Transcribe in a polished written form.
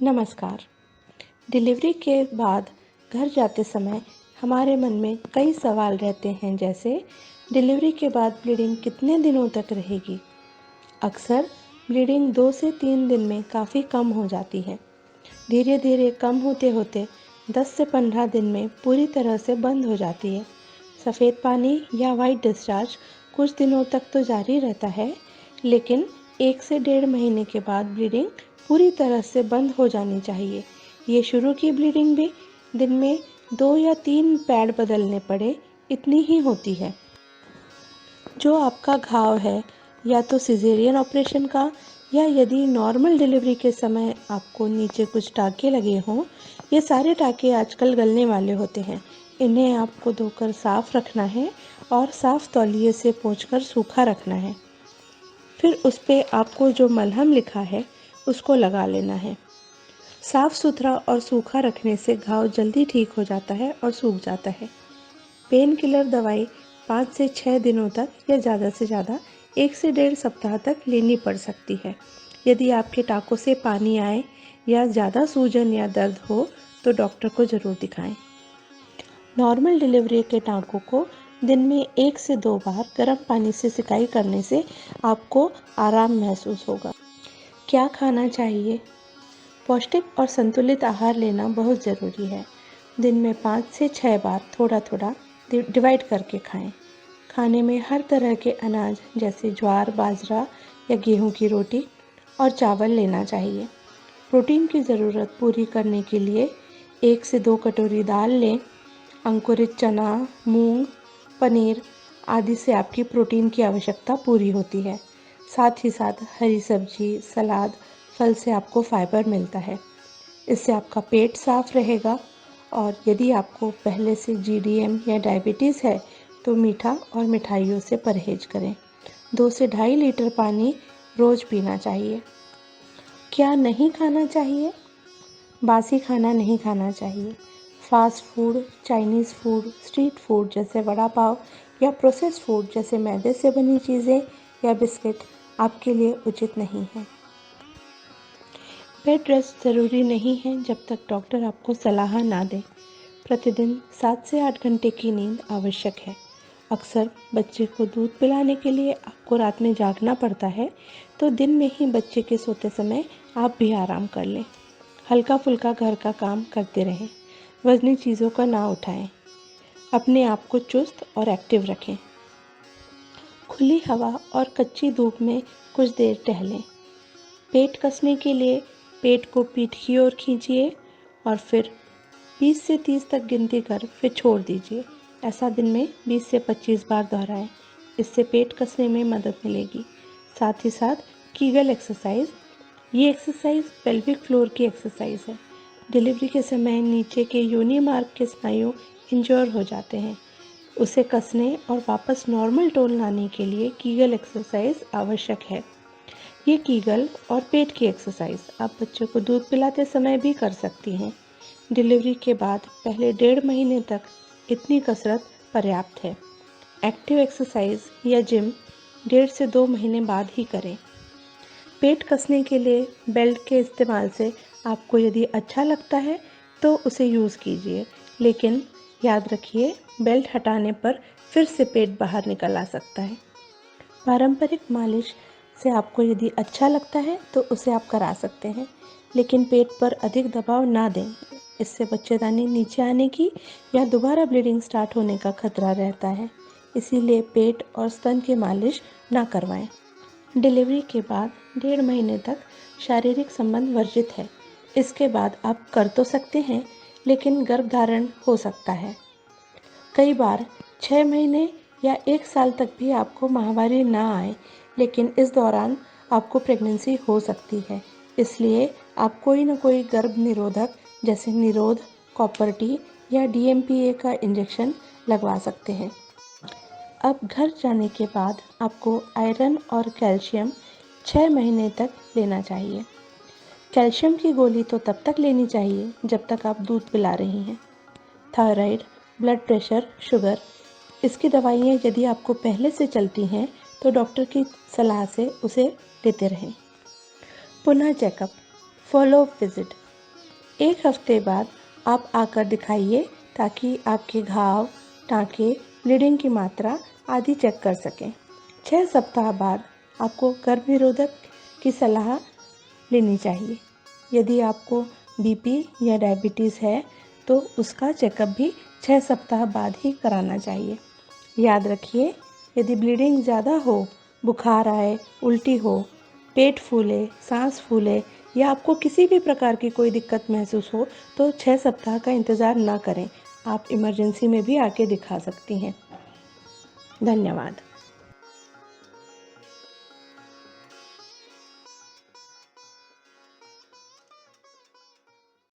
नमस्कार। डिलीवरी के बाद घर जाते समय हमारे मन में कई सवाल रहते हैं, जैसे डिलीवरी के बाद ब्लीडिंग कितने दिनों तक रहेगी। अक्सर ब्लीडिंग 2 से 3 दिन में काफ़ी कम हो जाती है। धीरे धीरे कम होते होते 10 से 15 दिन में पूरी तरह से बंद हो जाती है। सफ़ेद पानी या वाइट डिस्चार्ज कुछ दिनों तक तो जारी रहता है, लेकिन 1 से 1.5 महीने के बाद ब्लीडिंग पूरी तरह से बंद हो जानी चाहिए। ये शुरू की ब्लीडिंग भी दिन में 2 या 3 पैड बदलने पड़े इतनी ही होती है। जो आपका घाव है, या तो सिजेरियन ऑपरेशन का, या यदि नॉर्मल डिलीवरी के समय आपको नीचे कुछ टाँके लगे हों, ये सारे टाँके आजकल गलने वाले होते हैं। इन्हें आपको धोकर साफ़ रखना है और साफ़ तौलिए से पोंछकर सूखा रखना है। फिर उस पे आपको जो मलहम लिखा है उसको लगा लेना है। साफ़ सुथरा और सूखा रखने से घाव जल्दी ठीक हो जाता है और सूख जाता है। पेन किलर दवाई 5 से 6 दिनों तक या ज़्यादा से ज़्यादा 1 से 1.5 सप्ताह तक लेनी पड़ सकती है। यदि आपके टाँकों से पानी आए या ज़्यादा सूजन या दर्द हो तो डॉक्टर को ज़रूर दिखाएं। नॉर्मल डिलीवरी के टाँकों को दिन में 1 से 2 बार गर्म पानी से सिकाई करने से आपको आराम महसूस होगा। क्या खाना चाहिए? पौष्टिक और संतुलित आहार लेना बहुत ज़रूरी है। दिन में 5 से 6 बार थोड़ा थोड़ा डिवाइड करके खाएं। खाने में हर तरह के अनाज जैसे ज्वार, बाजरा या गेहूं की रोटी और चावल लेना चाहिए। प्रोटीन की ज़रूरत पूरी करने के लिए 1 से 2 कटोरी दाल लें। अंकुरित चना, मूंग, पनीर आदि से आपकी प्रोटीन की आवश्यकता पूरी होती है। साथ ही साथ हरी सब्जी, सलाद, फल से आपको फाइबर मिलता है। इससे आपका पेट साफ रहेगा। और यदि आपको पहले से जीडीएम या डायबिटीज़ है तो मीठा और मिठाइयों से परहेज करें। 2 से 2.5 लीटर पानी रोज़ पीना चाहिए। क्या नहीं खाना चाहिए? बासी खाना नहीं खाना चाहिए। Fast food, Chinese food, street food जैसे वड़ा पाव या प्रोसेस्ड फूड जैसे मैदे से बनी चीज़ें या बिस्किट आपके लिए उचित नहीं है। बेड रेस्ट ज़रूरी नहीं है जब तक डॉक्टर आपको सलाह ना दे। प्रतिदिन 7 से 8 घंटे की नींद आवश्यक है। अक्सर बच्चे को दूध पिलाने के लिए आपको रात में जागना पड़ता है, तो दिन में ही बच्चे के सोते समय आप भी आराम कर लें। हल्का फुल्का घर का काम करते रहें। वज़नी चीज़ों का ना उठाएं। अपने आप को चुस्त और एक्टिव रखें। खुली हवा और कच्ची धूप में कुछ देर टहलें। पेट कसने के लिए पेट को पीठ की ओर खींचिए और फिर 20 से 30 तक गिनती कर फिर छोड़ दीजिए। ऐसा दिन में 20 से 25 बार दोहराएं। इससे पेट कसने में मदद मिलेगी। साथ ही साथ कीगल एक्सरसाइज। ये एक्सरसाइज पेल्विक फ्लोर की एक्सरसाइज है। डिलीवरी के समय नीचे के योनि मार्ग के स्नायु इंजोर हो जाते हैं। उसे कसने और वापस नॉर्मल टोन लाने के लिए कीगल एक्सरसाइज आवश्यक है। ये कीगल और पेट की एक्सरसाइज आप बच्चों को दूध पिलाते समय भी कर सकती हैं। डिलीवरी के बाद पहले 1.5 महीने तक इतनी कसरत पर्याप्त है। एक्टिव एक्सरसाइज या जिम 1.5 से 2 महीने बाद ही करें। पेट कसने के लिए बेल्ट के इस्तेमाल से आपको यदि अच्छा लगता है तो उसे यूज़ कीजिए, लेकिन याद रखिए बेल्ट हटाने पर फिर से पेट बाहर निकल आ सकता है। पारंपरिक मालिश से आपको यदि अच्छा लगता है तो उसे आप करा सकते हैं, लेकिन पेट पर अधिक दबाव ना दें। इससे बच्चेदानी नीचे आने की या दोबारा ब्लीडिंग स्टार्ट होने का खतरा रहता है। इसीलिए पेट और स्तन की मालिश ना करवाएं। डिलीवरी के बाद 1.5 महीने तक शारीरिक संबंध वर्जित है। इसके बाद आप कर तो सकते हैं, लेकिन गर्भधारण हो सकता है। कई बार 6 महीने या 1 साल तक भी आपको माहवारी ना आए, लेकिन इस दौरान आपको प्रेगनेंसी हो सकती है। इसलिए आप कोई ना कोई गर्भ निरोधक जैसे निरोध, कॉपर टी या डीएमपीए का इंजेक्शन लगवा सकते हैं। अब घर जाने के बाद आपको आयरन और कैल्शियम 6 महीने तक लेना चाहिए। कैल्शियम की गोली तो तब तक लेनी चाहिए जब तक आप दूध पिला रही हैं। थायराइड, ब्लड प्रेशर, शुगर, इसकी दवाइयाँ यदि आपको पहले से चलती हैं तो डॉक्टर की सलाह से उसे लेते रहें। पुनः चेकअप, फॉलो अप विजिट। 1 हफ्ते बाद आप आकर दिखाइए ताकि आपके घाव, टाँके, ब्लीडिंग की मात्रा आदि चेक कर सकें। 6 सप्ताह बाद आपको गर्भनिरोधक की सलाह लेनी चाहिए। यदि आपको बीपी या डायबिटीज़ है तो उसका चेकअप भी 6 सप्ताह बाद ही कराना चाहिए। याद रखिए, यदि ब्लीडिंग ज़्यादा हो, बुखार आए, उल्टी हो, पेट फूले, सांस फूले या आपको किसी भी प्रकार की कोई दिक्कत महसूस हो तो 6 सप्ताह का इंतज़ार न करें। आप इमरजेंसी में भी आके दिखा सकती हैं। धन्यवाद।